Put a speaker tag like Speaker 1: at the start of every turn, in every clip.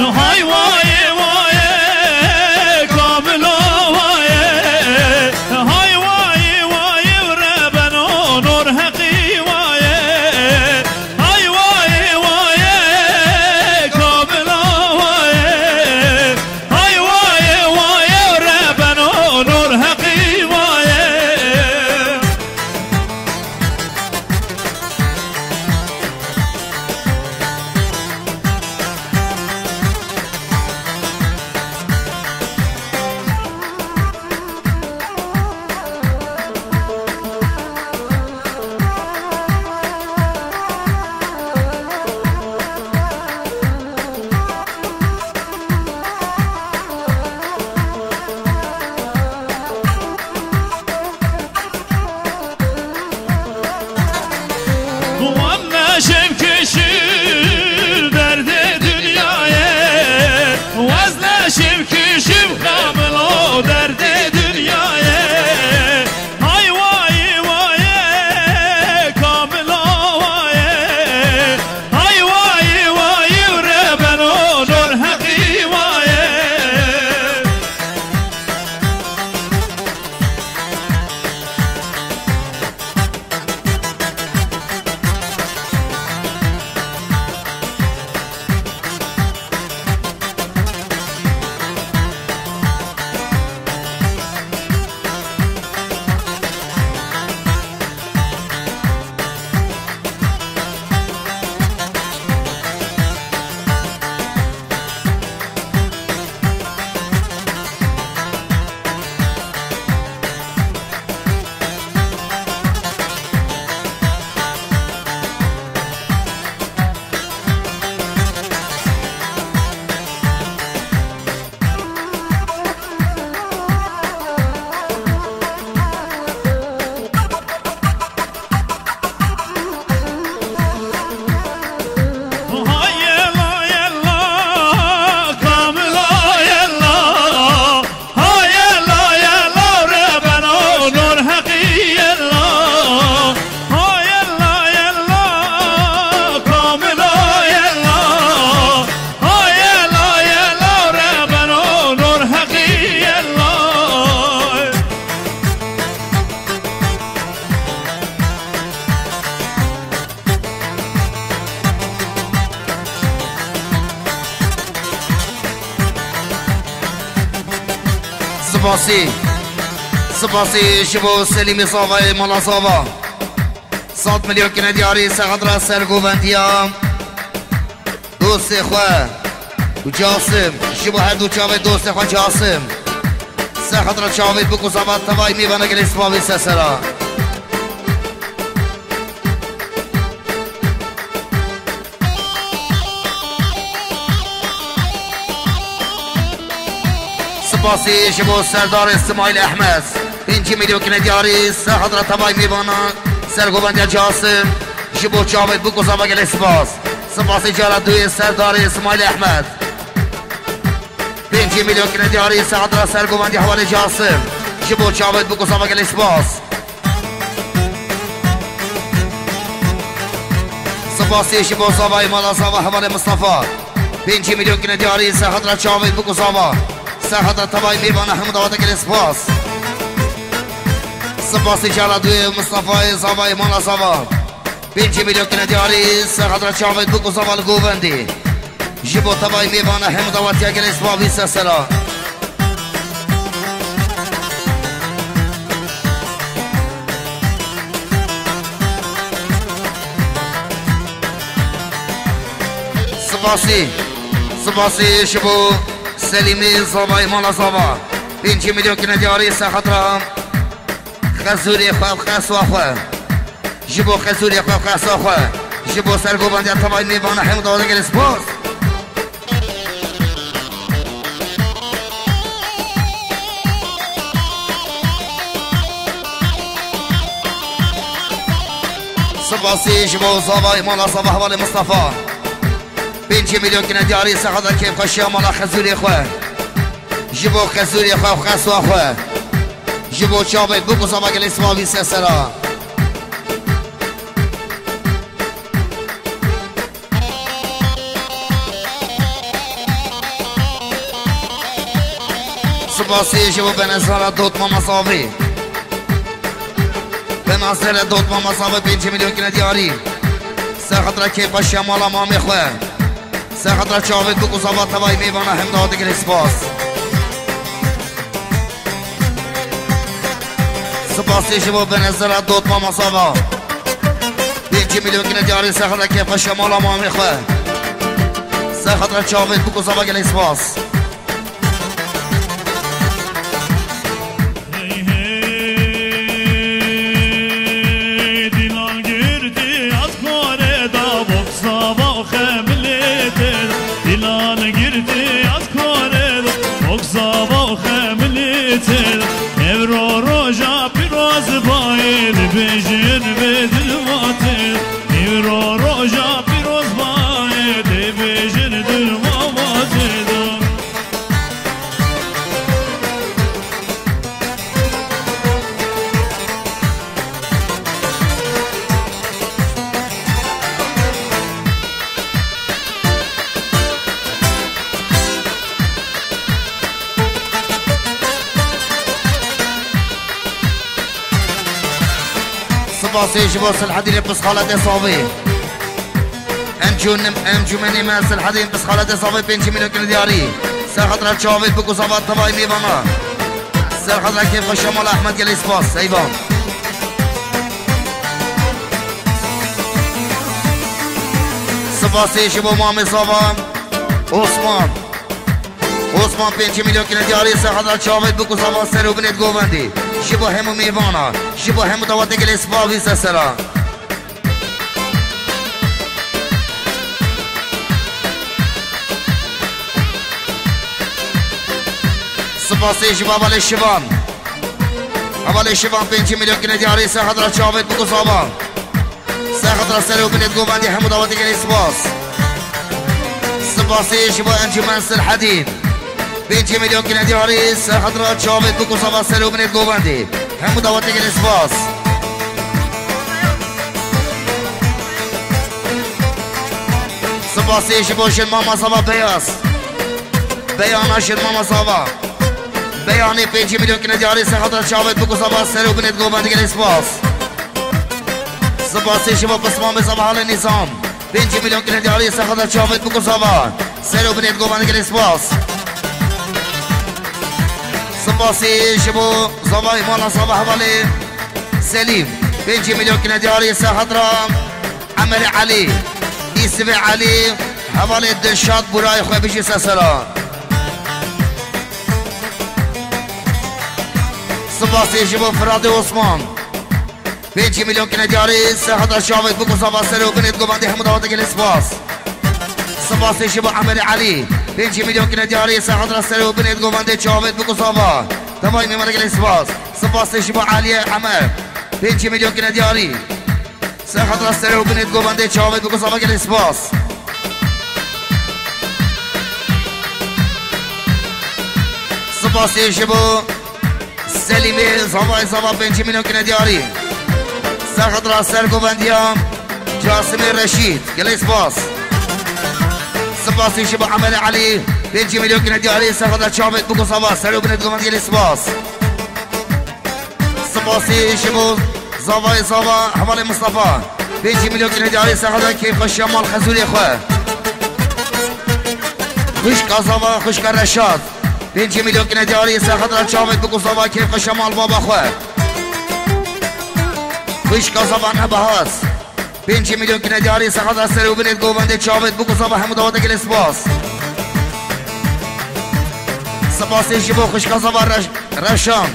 Speaker 1: های وای وای کاملا وای های وای وای ربنا نور حقی وای های وای وای کاملا وای های وای وای ربنا نور حقی وای نشم کشیر درد دنیایه واز نشم کشیم کاملا درد دنیایه های وای وای کاملا وای های وای وای ربنا نور حقی وای
Speaker 2: سپاسی شبو سلیمی صافه مالا صافه 100 میلیون کنه دیاری سقدر سرگوبندیا دوست خواه و جاسم شبو هر دو چاوه دوست خواه جاسم سقدر چاوه بکو صابت تبای میبانه گلی سپاوی سسرا سپاسی شبو سردار اسماعیل احمد 5 میلیون کنه دیاری سقدر تبای میبانه سرگوبندیا جاسم شبو چاوه بکو صابت گلی سپاس سپاسی جالدوی سردار اسماعیل احمد 5 میلیون کنه دیاری سقدر سرگوبندی حوال جاسم شبو چاوه بکو صابت گلی سپاس سپاسی شبو صابه مالا صابه حوال مصطفى 5 میلیون کنه دیاری سقدر چاوه بکو صابه سقدر تبای میبانه حمدوات گلی سپاس سپاسی جالدوی مصطفى صابه مالا صابه 5 میلیون کنه دیاری سقدر چاوه بکو صابه گوبندی جبو تبای میبانه حمدوات گلی سپاوی سسرا سپاسی شبو سلیمی صابای مالا صابا 5 میلیون کنه دیاری سخطرا خزوری خواه خسوا خواه جبو خزوری خواه خسوا خواه جبو سرگوبندی تبای میبانه حمدوات گلی سپاس سپاسی شبو صابای مالا صابا حوال مصطفى 5 میلیون کنه دیاری سخدر کیف خشیا مالا خزوری خواه جبو خزوری خواه خسوا خواه جبو چاوه بکو صابا گلی سپاوی سسرا سپاسی شما به نظر دوت ما مساوی به نظر دوت ما مساوی 5 میلیون کنه دیاری سه خطره که با شمالا ما میخواه سه خطره چاوید بکو زبا تبایی میبانه هم داده گلی سپاس سپاسی شما به نظر دوت ما مساوی 5 میلیون کنه دیاری سه خطره که با شمالا ما میخواه سه خطره چاوید بکو زبا گلی سپاس
Speaker 1: Evro roja piroz bayil bejin bedilmatil Evro roja piroz bayil bejin dilmamatil
Speaker 2: سپاسی شما سلحدین پس خالت اصابی انجمنی من سلحدین پس خالت اصابی 5 میلیون کنه دیاری سر خطره چاوید بکو زباد تبایی میبانا سر خطره کیف شمال احمد گلی سپاس ایوان سپاسی شما مامی صابان عثمان 5 میلیون کنه دیاری سر خطره چاوید بکو زباد سر و بنید گووندی شبا همو میوانا شبا همو دوات گل اسبابی سسرا سپاسی شبا اول شبان 5 میلیون کنه دیاری سه خطره چاوید بکو صابان سه خطره سر و بنید گووندی همو دوات گل اسباس سپاسی شبا انجمن سلحدین 5 میلیون کنه دیاری سه خطره چاوید بکو صابان سر و بنید گووندی همو دوات گل اسباس سپاسی شبا شن ماما صابا بیانا شن ماما صابا بیانی 5 میلیون کنه دیاری سه خطره چاوید بکو صابا سر و بنید گووندی گل اسباس سپاسی شبا پس مامی صابا حال نظام 5 میلیون کنه دیاری سه خطره چاوید بکو صابا سر و بنید گووندی گل اسباس سپاسی شبو زبای مالا صبا حوالی سلیم 5 میلیون کنه دیاری سه خطره عمر علی ایسوی علی حوالی دنشاد برای خواه بشی سسرا سپاسی شبو فراد عثمان 5 میلیون کنه دیاری سه خطره شاوید بکو صبا سر و بنید گوبندی همو دوات گل اسپاس سپاسی شبو عمر علی 5 میلیون کنه دیاری سه خطره سر و بنید گوبندی چاوید بکو صبا تمام میمونه گل اسپاس سپاسی شبو علی عمر 5 میلیون کنه دیاری سه خطره سر و بنید گوبندی چاوید بکو صبا گل اسپاس سپاسی شبو سلیمی زبا 5 میلیون کنه دیاری سه خطره سر گوبندیام جاسمی رشید گل اسپاس سپاسی شبو عمر علی 5 میلیون کنه دیاری سه خطره چاوید بکو صبا سر و بنید گوبندی گل اسپاس سپاسی شبو زبا حوالی مصطفی 5 میلیون کنه دیاری سه خطره کیف شمال خزوری خواه خوشک زبا خوشک رشاد 5 میلیون کنه دیاری سه خطره چاوید بکو صبا کیف شمال بابا خواه خوشک زبا نبهاز 5 میلیون کنه دیاری سه خطره سر و بنید گوبندی چاوید بکو صبا همو دوات گل اسپاس سپاسی شبو خوشک زبا رشان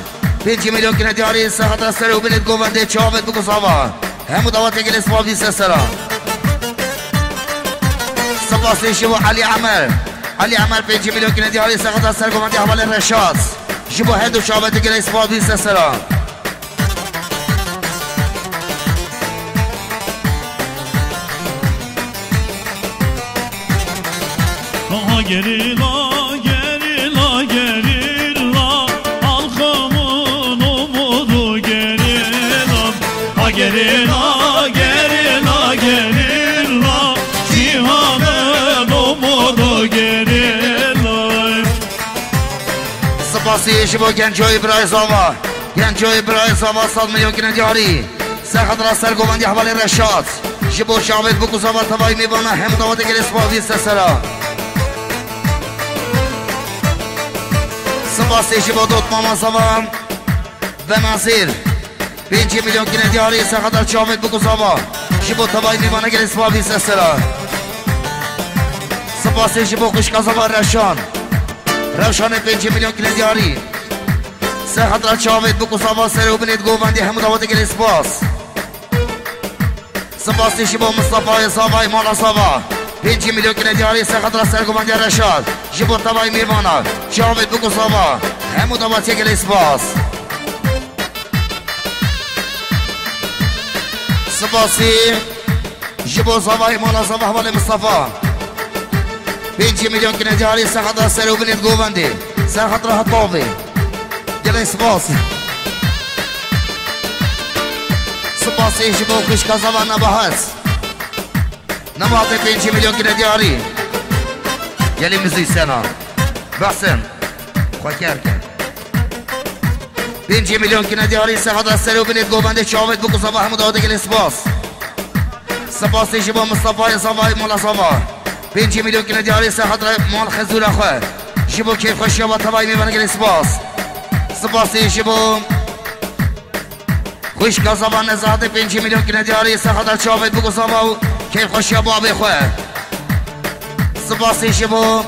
Speaker 2: 5 میلیون کنه دیاری سه خطره سر و بنید گوبندی چاوید بکو صبا همو دوات گل اسپاس دی سسرا سپاسی شبو علی عمر 5 میلیون کنه دیاری سه خطره سر گوبندی حوالی رشاد شبو هدو چاوید گل اسپاس دی سسرا
Speaker 1: Gerila halkımın umudu gerila gerila cihanın umudu gerila
Speaker 2: سپاسی شما گنجای برای زاوا گنجای برای زاوا 100 میلیون کنه دیاری سخت را سرگوبندی حوالی رشاد شما شامل بکو زاوا تبایی میبانه هم داوته گل اسپاوی سسرا سپاسی شما دوت ماما زاوا به نظیر 5 میلیون کنه دیاری سخت را شامل بکو زاوا شما تبایی میبانه گل اسپاوی سسرا سپاسی شما خوشکا زاوا رشان 5 میلیون کنه دیاری سخت را چاوید بکو ساوا سر و بنید گوبندی همو داوته گل اسپاس سپاسی شما مصطفی ساوای مالا ساوا 5 میلیون کنه دیاری سخت را سر گوبندی رشاد جبو تبای میرمانا چاوید بکو ساوا همو داوته گل اسپاس سپاسی جبو ساوای مالا ساوا حوال مصطفی 5 میلیون کنه دیاری سخت را سر و بنید گوبندی سخت را حطاوی گل اسپاس سپاسی شما خوشکا زبان نباهست نباهت 5 میلیون کنه دیاری گلی مزی سنا بحسن خواه کرد 5 میلیون کنه دیاری سخت را سر و بنید گوبنده چاوید بکو زبان همو داده گل اسپاس سپاسی شما مصطفی زبای مولا زبان 5 میلیون کنه دیاری سخت را مال خزور خواه شما که خوشی با تبایی میبنه گل اسپاس سپاسی شما خوشکا زبان نزاده 5 میلیون کنه دیاری سخت را چاوید بگو زبان که خوشی با آبی خواه سپاسی شما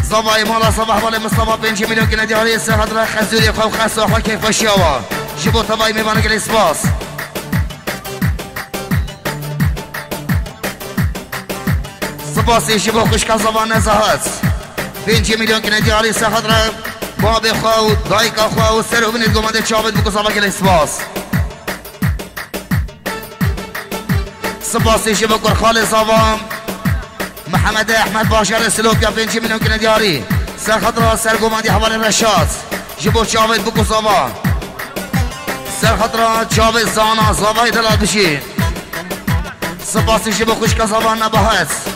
Speaker 2: زبای مولا زبان حوال مصطفی 5 میلیون کنه دیاری سخت را خزوری خواه خسته خواه که خوشی با شما تبایی میبنه گل اسپاس سپاسی شما خوشکا زبان نزاده 5 میلیون کنه دیاری سخت را باب خواهو دایکا خواهو سر و بینید گمانده چابد بکو سابا گل اسپاس سپاسی شما کرخال زاوام محمد احمد باشر سلوکیا 5 میلیون کنه دیاری سخت را سر گمانده حوال رشاد جبو چابد بکو سابا سخت را چابد زانا زاوای دلال بشی سپاسی شما خوشکا زاوان نباهست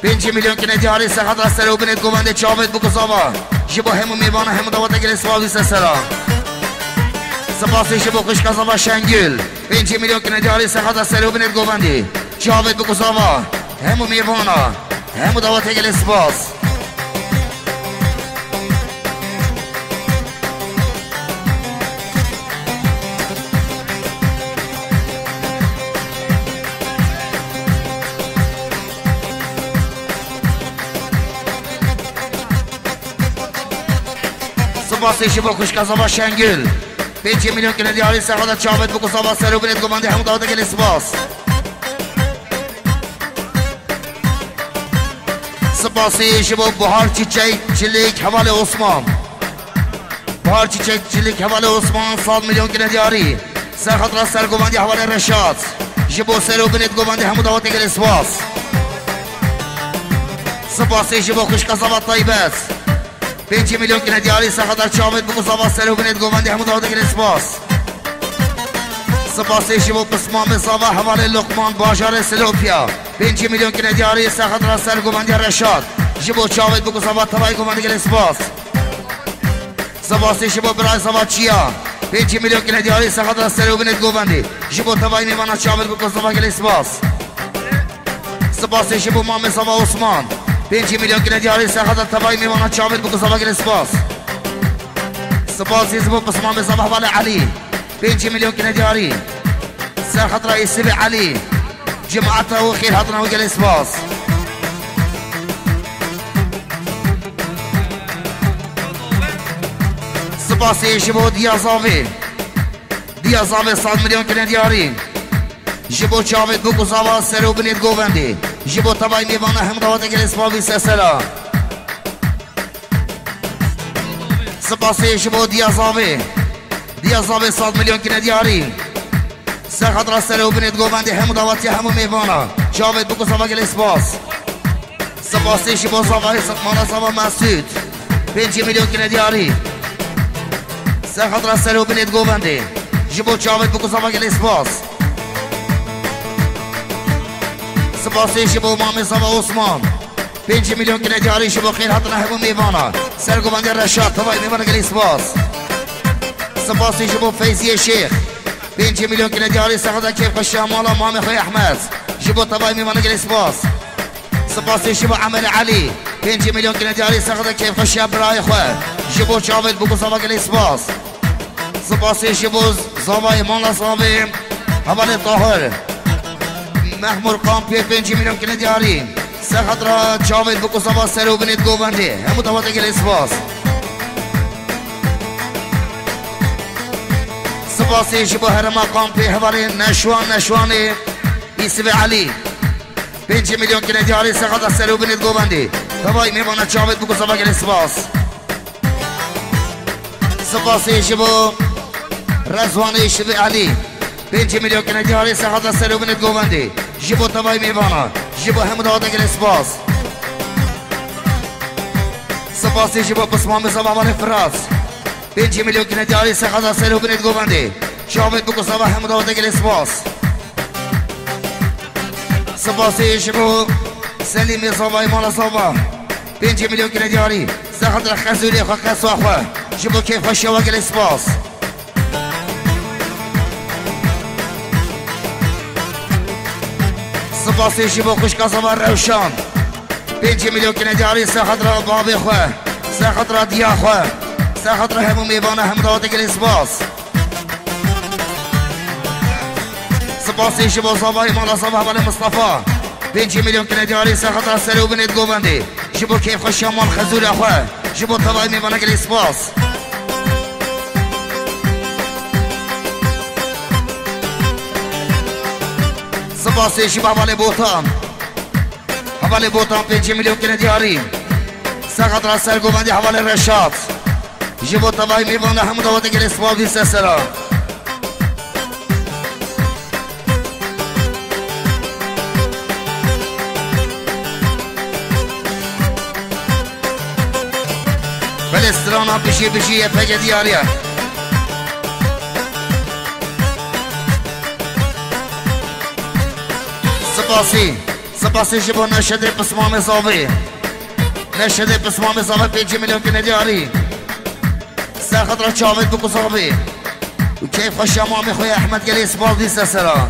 Speaker 2: 5 میلیون کنه دیاری سخت را سر و بینید گمانده چابد بکو سابا جبو همو میبانه همو داوته گل اسپاوی سسرا سپاسی شبو خوشکا زاوا شنگل 5 میلیون کنه دیاری سخت را سر و بینید گوبندی چاوید بکو زاوا همو میبانه همو داوته گل اسپاس سپاسی شما خوشکا زاوا شنگل 5 میلیون کنه دیاری سخت چاوید بکو زاوا سر و بینید گوبندی همو داوته گل اسپاس سپاسی شما بهار چیچک چلیک حوال عثمان بهار چیچک چلیک حوال عثمان 100 میلیون کنه دیاری سخت را سر گوبندی حوال رشاد شما سر و بینید گوبندی همو داوته گل اسپاس سپاسی شما خوشکا زاوا طیبت 5 میلیون کنه دیاری سخت در چاوید بکو زاوا سر و بینید گوبندی همو داوته گل اسپاس سپاسی شما قسمام زاوا حوال لقمان باشار سلوپیا 5 میلیون کنه دیاری سخت را سر گوبندی رشاد شما چاوید بکو زاوا تبایی گوبندی گل اسپاس سپاسی شما برای زاوا چیا 5 میلیون کنه دیاری سخت را سر و بینید گوبندی شما تبایی میمانه چاوید بکو زاوا گل اسپاس سپاسی شما مام زاوا عثمان 5 میلیون کنه دیاری سخت تبایی میمانه چاوید بکو زاوا گل اسپاس سپاسی زبو قسمام زاوا حوال علی 5 میلیون کنه دیاری سخت رئیس سبی علی جماعت و خیر حضرنا و گل اسپاس سپاسی شبو دیازاوی 100 میلیون کنه دیاری جبو چاوید بکو زاوا سر و بینید گوبندی جبو تبایی میوانه هم داوته گل اسپاوی سسلا سپاسی شبو دیازاوی 100 میلیون کنه دیاری سخت را سر و بینید گوبندی همو داوتی همو میوانه چاوید بکو زاوا گل اسپاس سپاسی شبو زاوای سقمانا زاوا مسعود 5 میلیون کنه دیاری سخت را سر و بینید گوبندی جبو چاوید بکو زاوا گل اسپاس سپاسی شبو مام زاوا عثمان 5 میلیون کنه دیاری شبو خیر هاتنا همون میوانا سرگوبندی رشاد طبعی میوانا گلی سپاس سپاسی شبو فیضی شیخ 5 میلیون کنه دیاری سخدا کیف خوشی مالا مامی خوی احمد شبو طبعی میوانا گلی سپاس سپاسی شبو عمل علی 5 میلیون کنه دیاری سخدا کیف خوشی برای خواه شبو چاوید بگو سبا گلی سپاس سپاسی شبو زبای مالا صابی حوال طاهر محمود قامپی 5 میلیون کنه دیاری سخت را جاوید بکو سبا سرو بنید گوبندی همو دوات گل اسپاس سپاسی شبو هرما قامپی حوالی نشوانی ایسوی علی 5 میلیون کنه دیاری سخت را سرو بنید گوبندی دوای میمانه جاوید بکو سبا گل اسپاس سپاسی شبو رزوانی شبو علی 5 میلیون کنه دیاری سخت را سرو بنید گوبندی جبو تبای میوانه جبو همه داده گل سپاس سپاسی جبو پسمام زبان فراز 5 میلیون کنه دیاری سخدا سرو بنید گوبندی جاوید بکو سبا همه داده گل سپاس سپاسی جبو سلیم زبای مالا صابا 5 میلیون کنه دیاری سخدا خزولی خواه خسوا خواه جبو کیف خوشی و گل سپاس سپاسی شبو خوشکا زبان روشان 5 میلیون کنه دیاری سخت را بابی خواه سخت را دیا خواه سخت را همو میبانه هم داده گل سپاس سپاسی شبو زبای مالا صبح حوال مصطفی 5 میلیون کنه دیاری سخت را سرو بنید گوبندی شبو کیف خوشی مال خزور خواه شبو طبعی میبانه گل سپاس سپاسی شبو حوال بوتان 5 میلیون کنه دیاری سخت را سرگوبندی حوال رشاد جبو طبعی میبانه همو دوات گل اسباب دیسته سرا فلسترانا بشی یه پگ دیاریه سپاسی شبو نشده پسمام زاوی 5 میلیون کنه دیاری سخت را چاوید بکو زاوی و کیف خوشی مامی خوی احمد گلی اسبال دیسته سرا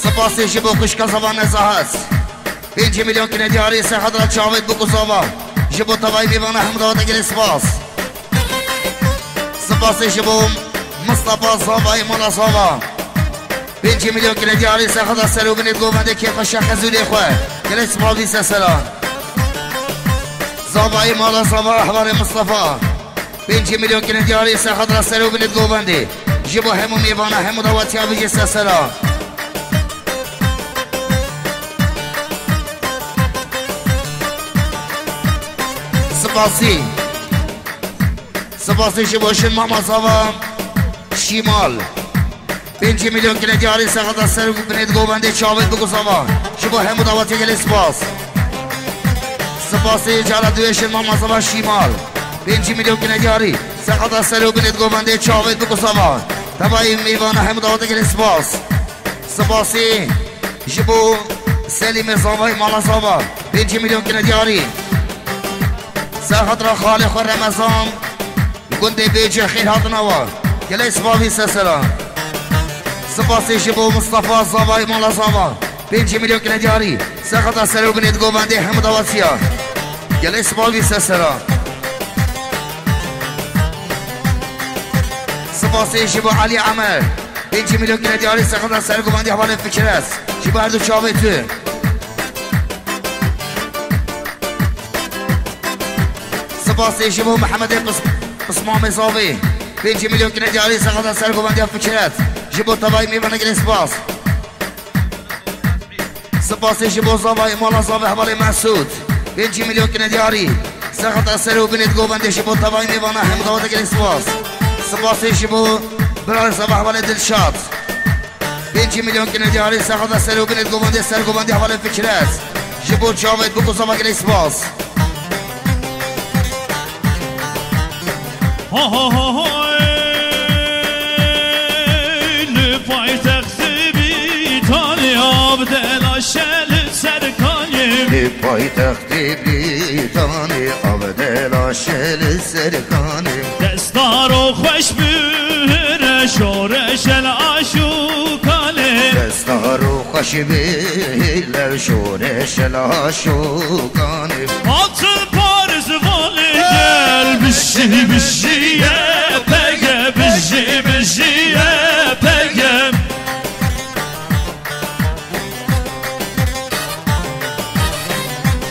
Speaker 2: سپاسی شبو خوشکا زبان نزاهت 5 میلیون کنه دیاری سخت را چاوید بکو زاوا جبو طبعی میوانه هم داده گلی سپاس سپاسی شبو مصطفى صابا مولا صابا 5 میلیون کنه دیاری سخدا سرو بنید گوبنده که خوش خزولی خواه کلی سپال دیسته سلام صابا مولا صابا احوال مصطفى 5 میلیون کنه دیاری سخدا سرو بنید گوبنده جبو همو میوانه همو دواتی ها بجسته سلام سپاسی شبوشن ماما صابا شیمال 5 میلیون کنه دیاری سخت سر بنید گوبنده چاوید بگو سوا شبو همو دواتی گل سپاسی جالا دویشن ماما صبا شیمال 5 میلیون کنه دیاری سخت سر بنید گوبنده چاوید بگو سوا تبایی میوانه همو دواتی گل سپاسی شبو سلیم زابای مالا صابا 5 میلیون کنه دیاری سخت را خالق و رمضان گنده بیجه خیل هاتنوا گلی اسبابی سلام سپاسی شبو مصطفى زابای مولا زابا 5 میلیون کنه دیاری سخت سرو بنید گوبنده همه دواتیا گلی اسبابی سلام سپاسی شبو علی عمر 5 میلیون کنه دیاری سخت سرو گوبنده حوال فکر است شبو هر دو چاوه تو سپاسی شبو محمد قسمام زاوی 5 میلیون کنه دیاری سخت سرگوبندی فکرت جبو طبعی میبانه گل سپاسی جبو زاوی مولا زاوی حوال مسعود 5 میلیون کنه دیاری سخت سرو بنید گوبنده جبو طبعی میبانه هم دوات گل سپاسی جبو برای زاوی حوال دلشاد 5 میلیون کنه دیاری سخت سرو بنید گوبنده سرگوبندی حوال فکرت جبو جاوید بگو زاوی گل
Speaker 1: ها ها ها ها ne paytak sevi
Speaker 2: پای تختی بریتانی آبدلا شل سرکانی
Speaker 1: دستارو خوش بهره شورش العاشوکانه
Speaker 2: دستارو خوش بهره شورش العاشوکانی
Speaker 1: altın Paris vali gel bişi bişiye pege bişi bişiye pege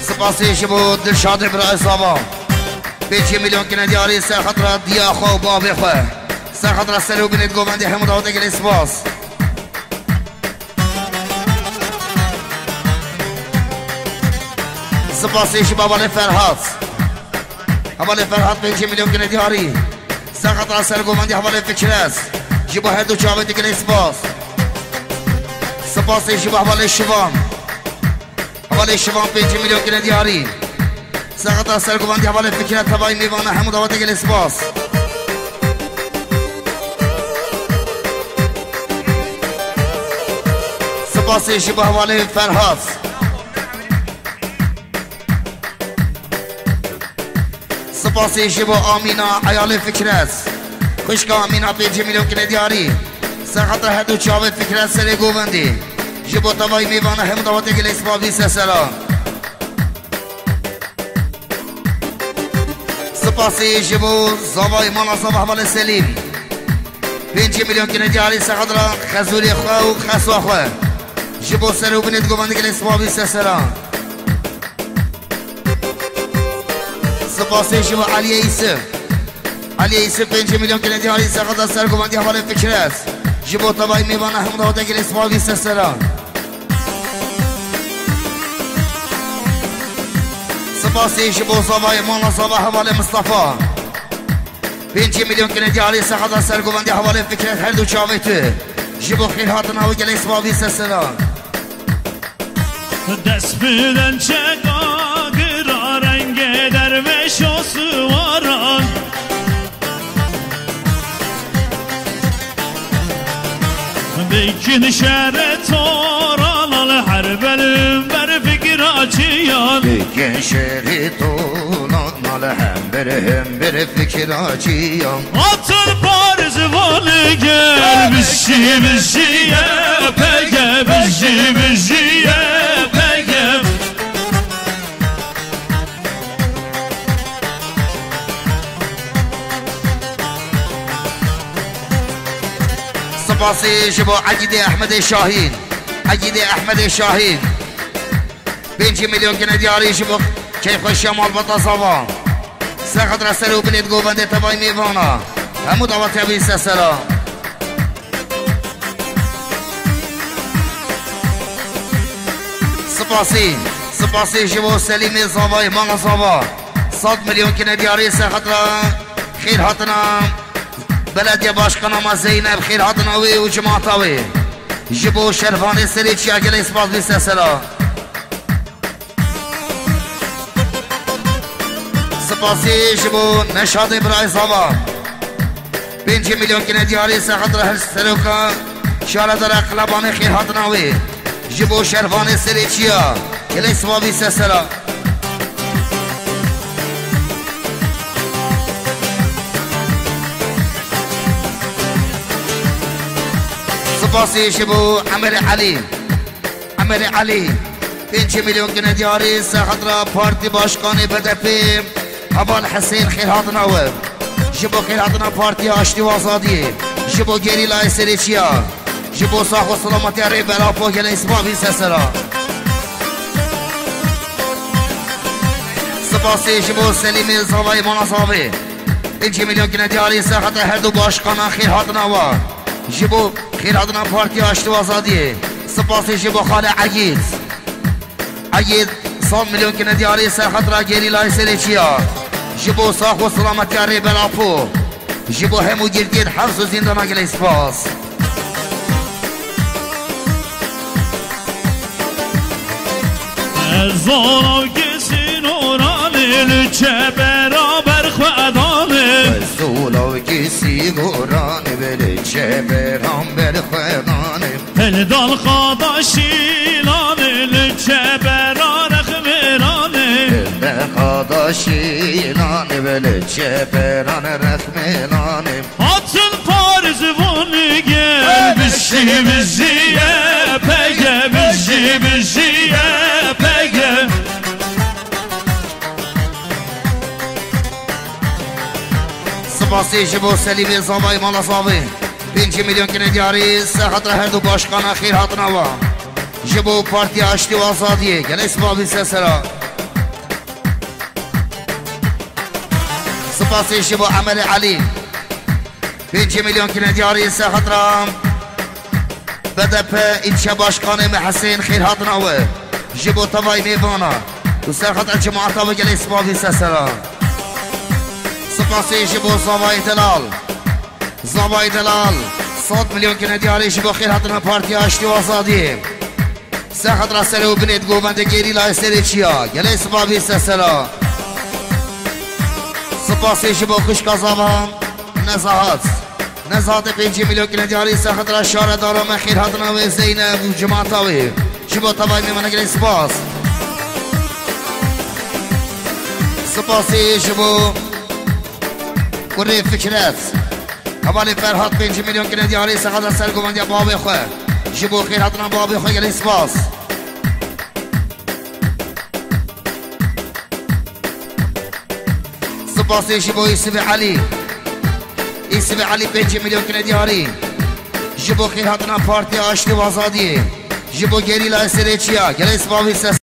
Speaker 2: سپاسی شما دلشاد برای ساوا 5 میلیون کنه دیاری سر خطر دیا خو باب خو سر خطر سلو بینید گووندی همون داوته گلی سپاس سپاسی شما والی فرهاد حوالی فرهاد 5 میلیون کنه دیاری سر خطر سر گووندی حوالی فکرس جبا هر دو چاوتی گلی سپاس سپاسی شما حوالی شوام حوالی شوام 5 میلیون کنه دیاری سقط از سرگوبندی حوالی فکرت تبایی میوانه همون دعوت گل اسپاس سپاسی شبه حوالی فرهاد سپاسی شبه آمینا عیال فکرت خوشک آمینا 5 میلیون کنه دیاری سقط هر دو چاوت فکرت سر گوبندی جبو تبایی میوانه همون دعوت گل اسپاس 20 سلام سپاسی شبو زبای مالا زبا حوال سلیم 5 میلیون کنه دیاری سقدر خزوری خواه و خسوا خواه شبو سرو بینید گوانده گل اسبابی سسران سپاسی شبو علی ایسف علی ایسف 5 میلیون کنه دیاری سقدر سر گوانده حوال فکر است شبو تبایی میبانه هم داوته گل اسبابی سسران سپاسی شبو زبای مالا زبا حوال مصطفى 5 میلیون کنه دیاری سقدر سر گوانده حوال فکر است هر دو چاویته شبو خیل هاتنا و گل اسبابی سسران
Speaker 1: دست بدن چقاقرا رنگ درویش و سواران بیکن شهر توران هر بلم بر فکر آچیان
Speaker 2: بیکن شهر توران هم بر فکر آچیان
Speaker 1: Atıl Paris vali gel bişi bişiye pege bişi bişiye pege
Speaker 2: سپاسی شبو عقیده احمد شاهین عقیده احمد شاهین 5 میلیون کنه دیاری شبو کیف شمال بطا سقط رسل و بلید گوونده تبای میوانا همو دعوت عبیس سلام سپاسی شبو سلیم زاوای مانا زاوا 100 میلیون کنه دیاری سقط را خیر هاتنا بلدیه باشقنامه زینب خیر هاتناوی و جماعتاوی جبو شرفان سری چی اگل اسپاس بیسته سلام سپاسی جبو نشاد برای زاوا 5 میلیون کنه دیاری سقط را هر سروکا شاره در اقلبان خیر هاتناوی جبو شرفان سری چی اگل اسپاس بیسته سلام سپاسی شبو عمر علی 5 میلیون کنه دیاری سقط را پارتی باشقانی بدپی حبال حسین خیل هاتناوه جبو خیل هاتنا پارتی آشتی و آزادی جبو گیری لای سری چیا جبو ساخ و سلامتی ری برا پاکل اسبابی سسرا سپاسی جبو سلیم زاوی مناصابی 5 میلیون کنه دیاری سقط هر دو باشقانا خیل هاتناوه جبو خیل هاتنا پارتی آشتی و آزادی سپاسی جبو خال عگید 100 میلیون کنه دیاری سرخط را گیری لای سری چیا جبو ساخ و سلامتی ری بلاپو جبو همو گرگید حفظ و زندان اگل اسپاس
Speaker 1: زورا کسی نورانی لچه برابر خودانه
Speaker 2: زورا کسی نورانی لچه برابر خودانه
Speaker 1: هل دال خدا شیلانی لچه برا رخمه
Speaker 2: داداشی نانی بله چه بران رخملانیم
Speaker 1: Atın Parizvonu gel biziye pege biziye pege
Speaker 2: سپاسی جبو سلیمی زابای مالا زابی 5 میلیون کنه دیاری سخطر هر دو باشقان خیر هاتنا و جبو پارتی آشتی و آزادیه گل اسبابی سسرا سپاسی جبو عمل علی 5 میلیون کنه دیاری سخطر بدپ اینچه باشقان محسین خیر هاتنا و جبو طبای میبانا و سخطر جماعتا و گل اسبابی سسرا سپاسی جبو زابای دلال 100 میلیون کنه دیاری جبو خیر هاتنا پارتی آشتی و آزادی سه خطر سره و بنید گوبنده گیری لای سری چیا گله سبابی سسلا سپاسی جبو خوشکا زابان نزاهت 5 میلیون کنه دیاری سه خطر شاره دارم خیر هاتنا و زینب و جماعتاوی جبو تبای میمانه گله سپاس سپاسی جبو کره فکرت حوالی فرهاد 5 میلیون کنه دیاری سخت سرگوبندی بابی خواه جبو خیر حتنا بابی خواه گلی سپاس سپاسی جبو ایسیب علی 5 میلیون کنه دیاری جبو خیر حتنا پارتی آشتی و آزادی جبو گری لای سری چیا گلی سپاسی